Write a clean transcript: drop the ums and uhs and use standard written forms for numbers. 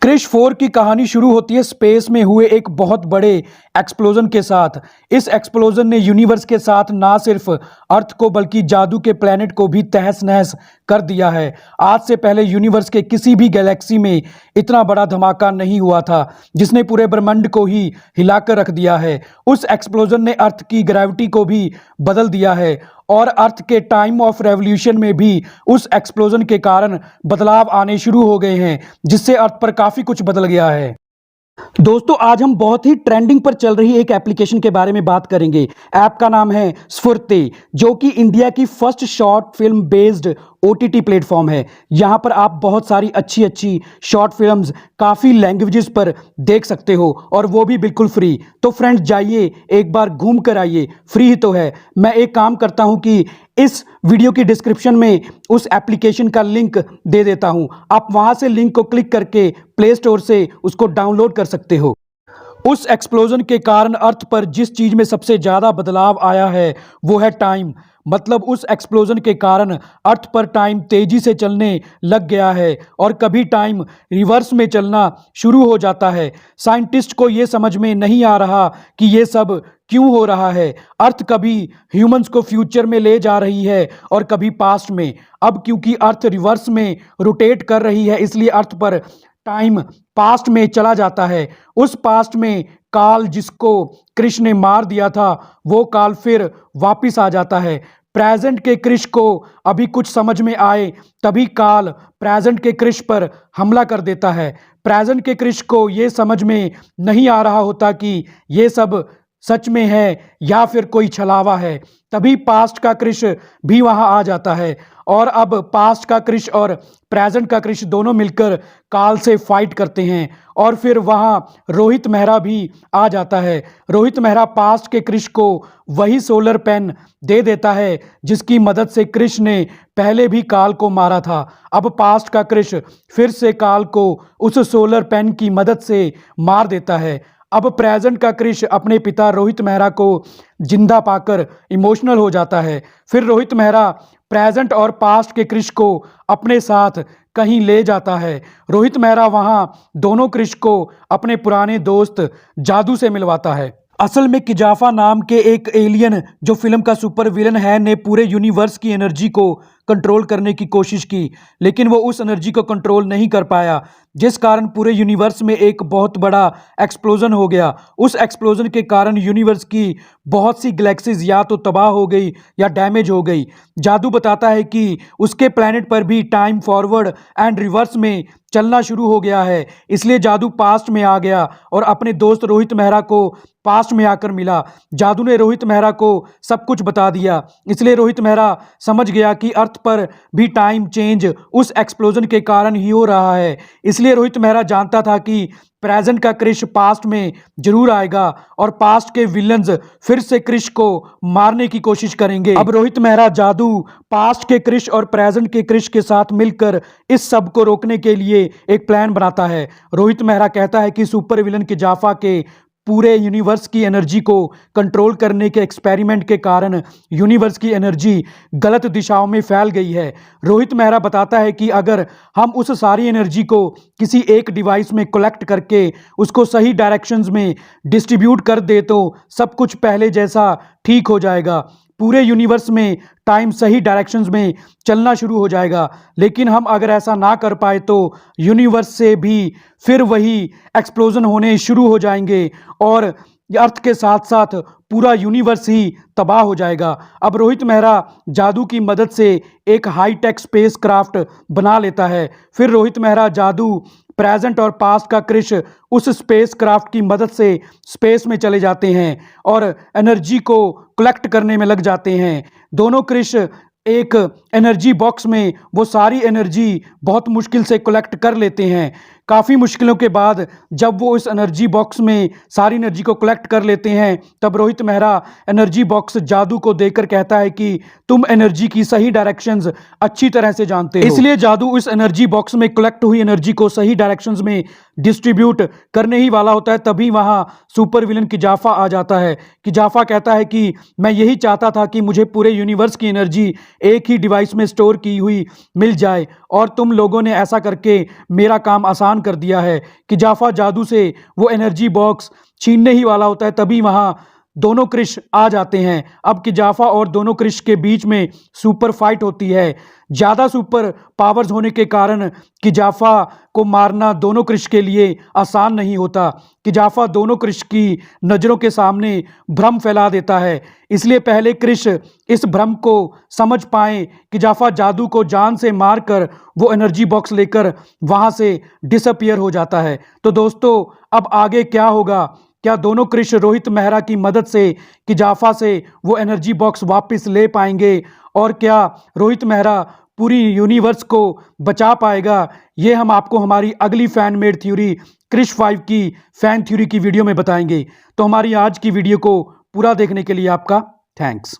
क्रिश 4 की कहानी शुरू होती है स्पेस में हुए एक बहुत बड़े एक्सप्लोजन के साथ। इस एक्सप्लोजन ने यूनिवर्स के साथ ना सिर्फ अर्थ को बल्कि जादू के प्लेनेट को भी तहस नहस कर दिया है। आज से पहले यूनिवर्स के किसी भी गैलेक्सी में इतना बड़ा धमाका नहीं हुआ था जिसने पूरे ब्रह्मांड को ही हिलाकर रख दिया है। उस एक्सप्लोजन ने अर्थ की ग्रेविटी को भी बदल दिया है और अर्थ के टाइम ऑफ रेवोल्यूशन में भी उस एक्सप्लोजन के कारण बदलाव आने शुरू हो गए हैं, जिससे अर्थ पर काफ़ी कुछ बदल गया है। दोस्तों, आज हम बहुत ही ट्रेंडिंग पर चल रही एक एप्लीकेशन के बारे में बात करेंगे। ऐप का नाम है स्फूर्ति, जो कि इंडिया की first short film based OTT platform है। यहाँ पर आप बहुत सारी अच्छी अच्छी शॉर्ट फिल्म्स काफ़ी लैंग्वेजेस पर देख सकते हो और वो भी बिल्कुल फ्री। तो फ्रेंड्स, जाइए एक बार घूम कर आइए, फ्री ही तो है। मैं एक काम करता हूँ कि इस वीडियो की डिस्क्रिप्शन में उस एप्लीकेशन का लिंक दे देता हूँ। आप वहाँ से लिंक को क्लिक करके प्ले स्टोर से उसको डाउनलोड कर सकते हो। उस एक्सप्लोजन के कारण अर्थ पर जिस चीज़ में सबसे ज़्यादा बदलाव आया है वो है टाइम। मतलब उस एक्सप्लोजन के कारण अर्थ पर टाइम तेज़ी से चलने लग गया है और कभी टाइम रिवर्स में चलना शुरू हो जाता है। साइंटिस्ट को ये समझ में नहीं आ रहा कि ये सब क्यों हो रहा है। अर्थ कभी ह्यूमंस को फ्यूचर में ले जा रही है और कभी पास्ट में। अब क्योंकि अर्थ रिवर्स में रोटेट कर रही है, इसलिए अर्थ पर टाइम पास्ट में चला जाता है। उस पास्ट में काल जिसको कृष्ण ने मार दिया था, वो काल फिर वापिस आ जाता है। प्रेजेंट के कृष्ण को अभी कुछ समझ में आए तभी काल प्रेजेंट के कृष्ण पर हमला कर देता है। प्रेजेंट के कृष्ण को ये समझ में नहीं आ रहा होता कि ये सब सच में है या फिर कोई छलावा है। तभी पास्ट का कृष्ण भी वहां आ जाता है और अब पास्ट का कृष्ण और प्रेजेंट का कृष्ण दोनों मिलकर काल से फाइट करते हैं। और फिर वहां रोहित मेहरा भी आ जाता है। रोहित मेहरा पास्ट के कृष्ण को वही सोलर पेन दे देता है जिसकी मदद से कृष्ण ने पहले भी काल को मारा था। अब पास्ट का कृष्ण फिर से काल को उस सोलर पेन की मदद से मार देता है। अब प्रेजेंट का कृष्ण अपने पिता रोहित मेहरा को जिंदा पाकर इमोशनल हो जाता है। फिर रोहित मेहरा प्रेजेंट और पास्ट के कृष्ण को अपने साथ कहीं ले जाता है। रोहित मेहरा वहां दोनों कृष्ण को अपने पुराने दोस्त जादू से मिलवाता है। असल में किजाफा नाम के एक एलियन, जो फिल्म का सुपर विलन है, ने पूरे यूनिवर्स की एनर्जी को कंट्रोल करने की कोशिश की, लेकिन वो उस एनर्जी को कंट्रोल नहीं कर पाया, जिस कारण पूरे यूनिवर्स में एक बहुत बड़ा एक्सप्लोजन हो गया। उस एक्सप्लोजन के कारण यूनिवर्स की बहुत सी गैलेक्सीज या तो तबाह हो गई या डैमेज हो गई। जादू बताता है कि उसके प्लैनेट पर भी टाइम फॉरवर्ड एंड रिवर्स में चलना शुरू हो गया है। इसलिए जादू पास्ट में आ गया और अपने दोस्त रोहित मेहरा को पास्ट में आकर मिला। जादू ने रोहित मेहरा को सब कुछ बता दिया, इसलिए रोहित मेहरा समझ गया कि अर्थ पर भी टाइम चेंज उस एक्सप्लोजन के कारण ही हो रहा है। इसलिए रोहित मेहरा जानता था कि प्रेजेंट का कृष्ण पास्ट में जरूर आएगा और पास्ट के विलन्स फिर से कृष्ण को मारने की कोशिश करेंगे। अब रोहित मेहरा जादू पास्ट के कृष्ण और प्रेजेंट के कृष्ण के साथ मिलकर इस सब को रोकने के लिए एक प्लान बनाता है। रोहित मेहरा कहता है कि सुपर विलन किजाफा के पूरे यूनिवर्स की एनर्जी को कंट्रोल करने के एक्सपेरिमेंट के कारण यूनिवर्स की एनर्जी गलत दिशाओं में फैल गई है। रोहित मेहरा बताता है कि अगर हम उस सारी एनर्जी को किसी एक डिवाइस में कलेक्ट करके उसको सही डायरेक्शंस में डिस्ट्रीब्यूट कर दे तो सब कुछ पहले जैसा ठीक हो जाएगा। पूरे यूनिवर्स में टाइम सही डायरेक्शंस में चलना शुरू हो जाएगा। लेकिन हम अगर ऐसा ना कर पाए तो यूनिवर्स से भी फिर वही एक्सप्लोजन होने शुरू हो जाएंगे और अर्थ के साथ साथ पूरा यूनिवर्स ही तबाह हो जाएगा। अब रोहित मेहरा जादू की मदद से एक हाईटेक स्पेस क्राफ्ट बना लेता है। फिर रोहित मेहरा जादू प्रेजेंट और पास्ट का कृष्ण उस स्पेस क्राफ्ट की मदद से स्पेस में चले जाते हैं और एनर्जी को कलेक्ट करने में लग जाते हैं। दोनों कृष्ण एक एनर्जी बॉक्स में वो सारी एनर्जी बहुत मुश्किल से कलेक्ट कर लेते हैं। काफ़ी मुश्किलों के बाद जब वो इस एनर्जी बॉक्स में सारी एनर्जी को कलेक्ट कर लेते हैं, तब रोहित मेहरा एनर्जी बॉक्स जादू को देकर कहता है कि तुम एनर्जी की सही डायरेक्शंस अच्छी तरह से जानते हो। इसलिए जादू इस एनर्जी बॉक्स में कलेक्ट हुई एनर्जी को सही डायरेक्शंस में डिस्ट्रीब्यूट करने ही वाला होता है तभी वहाँ सुपर विलन किजाफा आ जाता है। किजाफा कहता है कि मैं यही चाहता था कि मुझे पूरे यूनिवर्स की एनर्जी एक ही डिवाइस में स्टोर की हुई मिल जाए और तुम लोगों ने ऐसा करके मेरा काम आसान कर दिया है। किजाफा जादू से वो एनर्जी बॉक्स छीनने ही वाला होता है तभी वहाँ दोनों क्रिश आ जाते हैं। अब किजाफा और दोनों क्रिश के बीच में सुपर फाइट होती है। ज़्यादा सुपर पावर्स होने के कारण किजाफा को मारना दोनों क्रिश के लिए आसान नहीं होता। किजाफा दोनों क्रिश की नज़रों के सामने भ्रम फैला देता है, इसलिए पहले क्रिश इस भ्रम को समझ पाएं। किजाफा जादू को जान से मारकर वो एनर्जी बॉक्स लेकर वहाँ से डिसअपियर हो जाता है। तो दोस्तों अब आगे क्या होगा? क्या दोनों क्रिश रोहित मेहरा की मदद से किजाफा से वो एनर्जी बॉक्स वापस ले पाएंगे और क्या रोहित मेहरा पूरी यूनिवर्स को बचा पाएगा? ये हम आपको हमारी अगली फैन मेड थ्योरी क्रिश 5 की फैन थ्योरी की वीडियो में बताएंगे। तो हमारी आज की वीडियो को पूरा देखने के लिए आपका थैंक्स।